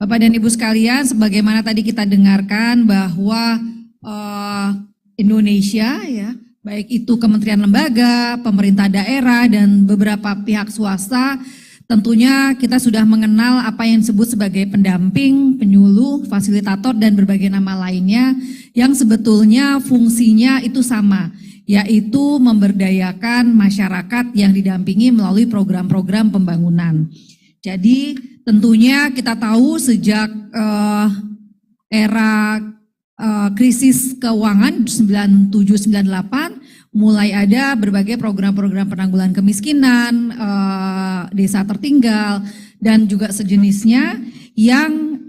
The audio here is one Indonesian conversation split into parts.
Bapak dan Ibu sekalian, sebagaimana tadi kita dengarkan bahwa Indonesia ya, baik itu kementerian lembaga, pemerintah daerah dan beberapa pihak swasta, tentunya kita sudah mengenal apa yang disebut sebagai pendamping, penyuluh, fasilitator dan berbagai nama lainnya yang sebetulnya fungsinya itu sama, yaitu memberdayakan masyarakat yang didampingi melalui program-program pembangunan. Jadi tentunya kita tahu sejak era krisis keuangan 97-98 mulai ada berbagai program-program penanggulangan kemiskinan, desa tertinggal dan juga sejenisnya yang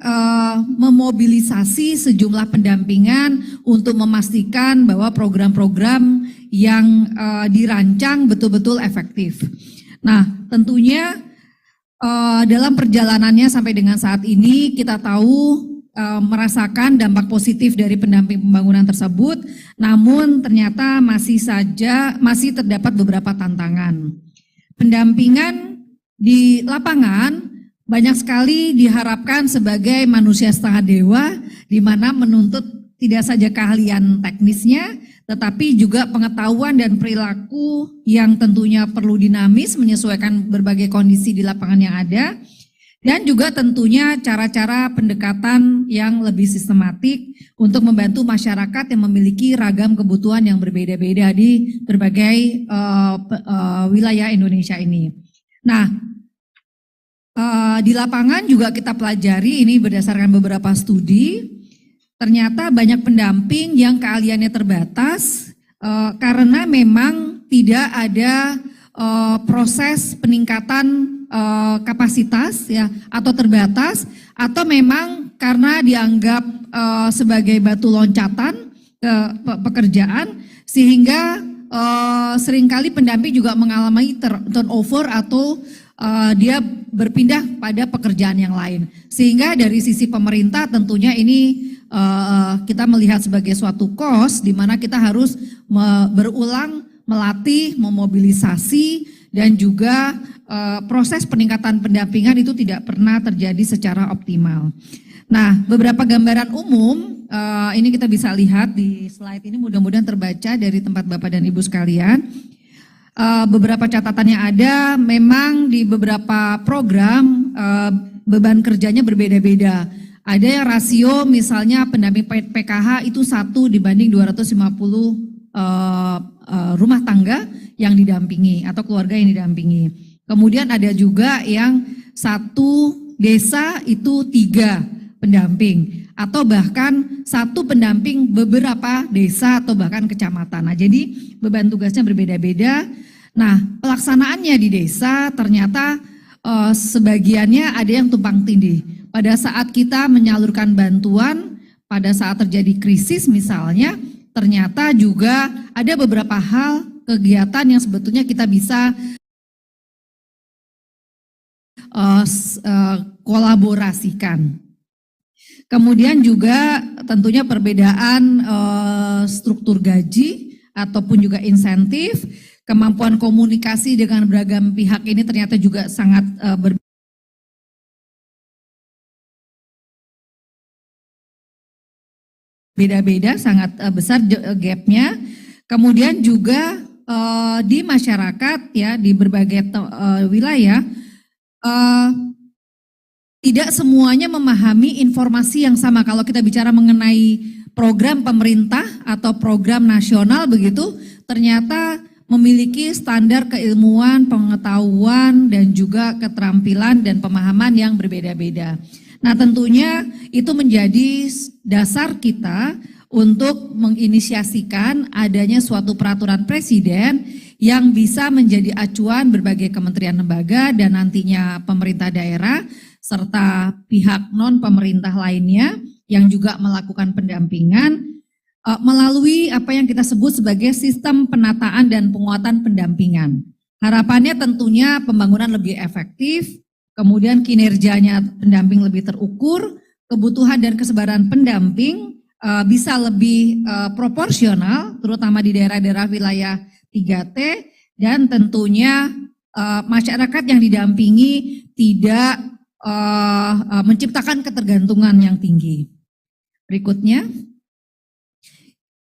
memobilisasi sejumlah pendampingan untuk memastikan bahwa program-program yang dirancang betul-betul efektif. Nah, tentunya dalam perjalanannya sampai dengan saat ini kita tahu merasakan dampak positif dari pendamping pembangunan tersebut, namun ternyata masih terdapat beberapa tantangan. Pendampingan di lapangan banyak sekali diharapkan sebagai manusia setengah dewa, di mana menuntut tidak saja keahlian teknisnya, tetapi juga pengetahuan dan perilaku yang tentunya perlu dinamis menyesuaikan berbagai kondisi di lapangan yang ada, dan juga tentunya cara-cara pendekatan yang lebih sistematik untuk membantu masyarakat yang memiliki ragam kebutuhan yang berbeda-beda di berbagai wilayah Indonesia ini. Nah, di lapangan juga kita pelajari ini berdasarkan beberapa studi, ternyata banyak pendamping yang keahliannya terbatas karena memang tidak ada proses peningkatan kapasitas ya, atau terbatas, atau memang karena dianggap sebagai batu loncatan ke pekerjaan, sehingga seringkali pendamping juga mengalami turnover atau dia berpindah pada pekerjaan yang lain. Sehingga dari sisi pemerintah tentunya ini kita melihat sebagai suatu cost di mana kita harus berulang melatih, memobilisasi, dan juga proses peningkatan pendampingan itu tidak pernah terjadi secara optimal. Nah, beberapa gambaran umum ini kita bisa lihat di slide ini, mudah-mudahan terbaca dari tempat Bapak dan Ibu sekalian. Beberapa catatan yang ada, memang di beberapa program beban kerjanya berbeda-beda. Ada yang rasio misalnya pendamping PKH itu 1 dibanding 250 rumah tangga yang didampingi atau keluarga yang didampingi. Kemudian ada juga yang 1 desa itu 3 pendamping, atau bahkan 1 pendamping beberapa desa atau bahkan kecamatan. Nah, jadi beban tugasnya berbeda-beda. Nah, pelaksanaannya di desa ternyata sebagiannya ada yang tumpang tindih. Pada saat kita menyalurkan bantuan, pada saat terjadi krisis misalnya, ternyata juga ada beberapa hal kegiatan yang sebetulnya kita bisa kolaborasikan. Kemudian juga tentunya perbedaan struktur gaji ataupun juga insentif, kemampuan komunikasi dengan beragam pihak ini ternyata juga sangat beda-beda, sangat besar gapnya. Kemudian juga di masyarakat ya, di berbagai wilayah tidak semuanya memahami informasi yang sama. Kalau kita bicara mengenai program pemerintah atau program nasional begitu, ternyata memiliki standar keilmuan, pengetahuan dan juga keterampilan dan pemahaman yang berbeda-beda. Nah, tentunya itu menjadi dasar kita untuk menginisiasikan adanya suatu peraturan presiden yang bisa menjadi acuan berbagai kementerian lembaga dan nantinya pemerintah daerah serta pihak non-pemerintah lainnya yang juga melakukan pendampingan melalui apa yang kita sebut sebagai sistem penataan dan penguatan pendampingan. Harapannya tentunya pembangunan lebih efektif, kemudian kinerjanya pendamping lebih terukur, kebutuhan dan kesebaran pendamping bisa lebih proporsional, terutama di daerah-daerah wilayah 3T, dan tentunya masyarakat yang didampingi tidak menciptakan ketergantungan yang tinggi. Berikutnya,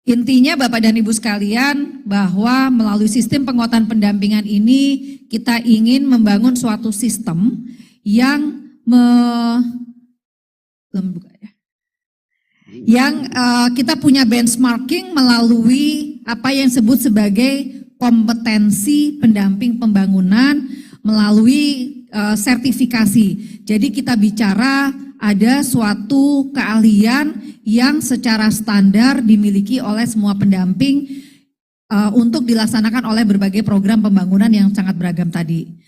intinya Bapak dan Ibu sekalian bahwa melalui sistem penguatan pendampingan ini kita ingin membangun suatu sistem yang kita punya benchmarking melalui apa yang disebut sebagai kompetensi pendamping pembangunan melalui sertifikasi. Jadi kita bicara ada suatu keahlian yang secara standar dimiliki oleh semua pendamping untuk dilaksanakan oleh berbagai program pembangunan yang sangat beragam tadi.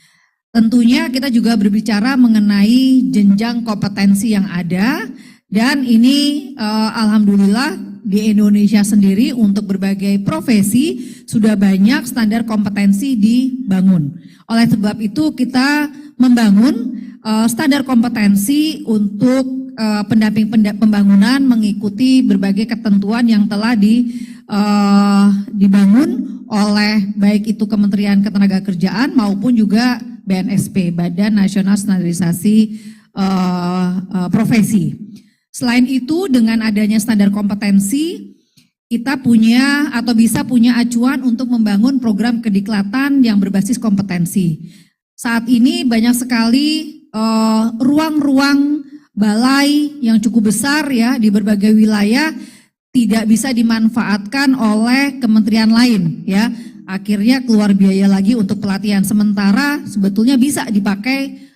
Tentunya kita juga berbicara mengenai jenjang kompetensi yang ada, dan ini alhamdulillah di Indonesia sendiri untuk berbagai profesi sudah banyak standar kompetensi dibangun. Oleh sebab itu kita membangun standar kompetensi untuk pendamping pembangunan mengikuti berbagai ketentuan yang telah dibangun oleh baik itu Kementerian Ketenagakerjaan maupun juga BNSP, Badan Nasional Standarisasi Profesi. Selain itu, dengan adanya standar kompetensi, kita punya atau bisa punya acuan untuk membangun program kediklatan yang berbasis kompetensi. Saat ini banyak sekali ruang-ruang balai yang cukup besar ya di berbagai wilayah tidak bisa dimanfaatkan oleh kementerian lain ya. Akhirnya keluar biaya lagi untuk pelatihan, sementara sebetulnya bisa dipakai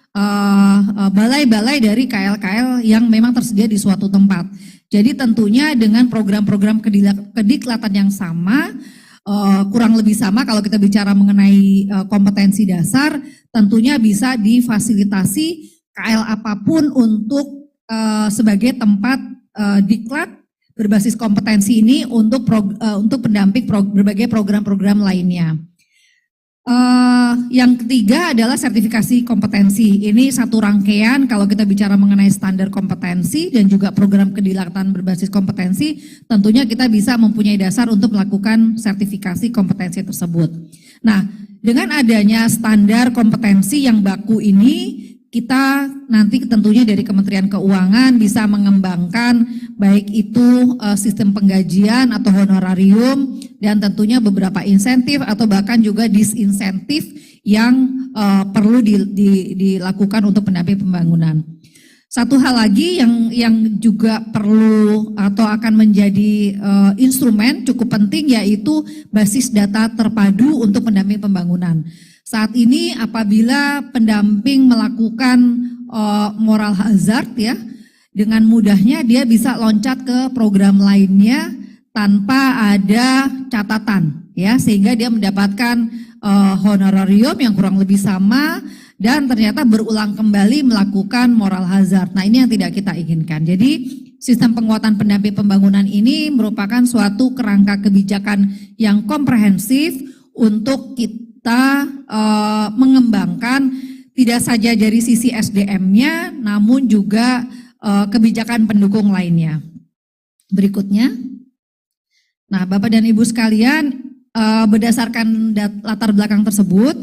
balai-balai dari KL-KL yang memang tersedia di suatu tempat. Jadi tentunya dengan program-program kediklatan yang sama, kurang lebih sama kalau kita bicara mengenai kompetensi dasar, tentunya bisa difasilitasi KL apapun untuk sebagai tempat diklat berbasis kompetensi ini untuk pendamping berbagai program-program lainnya. Yang ketiga adalah sertifikasi kompetensi. Ini satu rangkaian kalau kita bicara mengenai standar kompetensi dan juga program kediklatan berbasis kompetensi, tentunya kita bisa mempunyai dasar untuk melakukan sertifikasi kompetensi tersebut. Nah, dengan adanya standar kompetensi yang baku ini, kita nanti tentunya dari Kementerian Keuangan bisa mengembangkan baik itu sistem penggajian atau honorarium dan tentunya beberapa insentif atau bahkan juga disinsentif yang perlu dilakukan untuk pendamping pembangunan. Satu hal lagi yang juga perlu atau akan menjadi instrumen cukup penting yaitu basis data terpadu untuk pendamping pembangunan. Saat ini apabila pendamping melakukan moral hazard ya, dengan mudahnya dia bisa loncat ke program lainnya tanpa ada catatan ya, sehingga dia mendapatkan honorarium yang kurang lebih sama dan ternyata berulang kembali melakukan moral hazard. Nah, ini yang tidak kita inginkan. Jadi sistem penguatan pendamping pembangunan ini merupakan suatu kerangka kebijakan yang komprehensif untuk kita mengembangkan tidak saja dari sisi SDM-nya, namun juga kebijakan pendukung lainnya. Berikutnya, nah Bapak dan Ibu sekalian, berdasarkan latar belakang tersebut,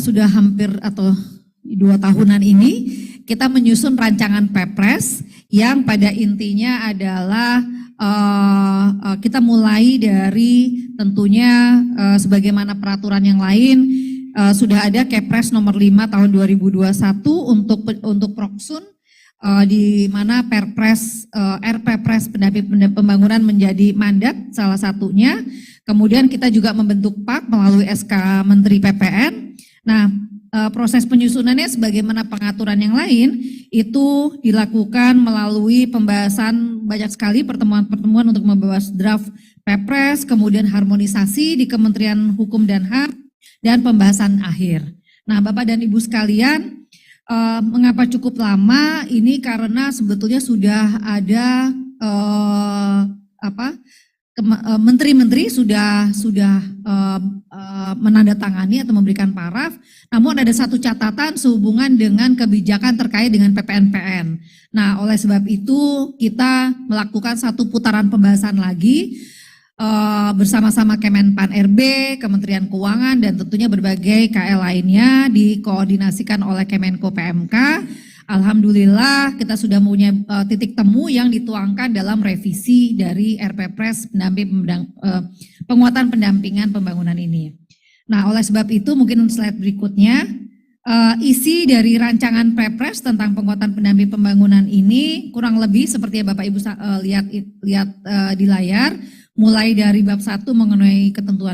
sudah hampir atau 2 tahunan ini kita menyusun rancangan Perpres yang pada intinya adalah kita mulai dari tentunya sebagaimana peraturan yang lain sudah ada Kepres nomor 5 tahun 2021 untuk Proksun di mana Perpres RPPres pendamping pembangunan menjadi mandat salah satunya. Kemudian kita juga membentuk PAK melalui SK Menteri PPN. Nah, proses penyusunannya sebagaimana pengaturan yang lain itu dilakukan melalui pembahasan banyak sekali pertemuan-pertemuan untuk membahas draft Perpres, kemudian harmonisasi di Kementerian Hukum dan HAM dan pembahasan akhir. Nah, Bapak dan Ibu sekalian, mengapa cukup lama? Ini karena sebetulnya sudah ada menteri-menteri sudah menandatangani atau memberikan paraf, namun ada satu catatan sehubungan dengan kebijakan terkait dengan PPNPN. Nah, oleh sebab itu kita melakukan satu putaran pembahasan lagi bersama-sama Kemenpan RB, Kementerian Keuangan, dan tentunya berbagai KL lainnya dikoordinasikan oleh Kemenko PMK. Alhamdulillah kita sudah punya titik temu yang dituangkan dalam revisi dari RPPres penguatan pendampingan pembangunan ini. Nah, oleh sebab itu mungkin slide berikutnya, isi dari rancangan Perpres tentang penguatan pendamping pembangunan ini kurang lebih seperti yang Bapak Ibu lihat di layar, mulai dari bab 1 mengenai ketentuan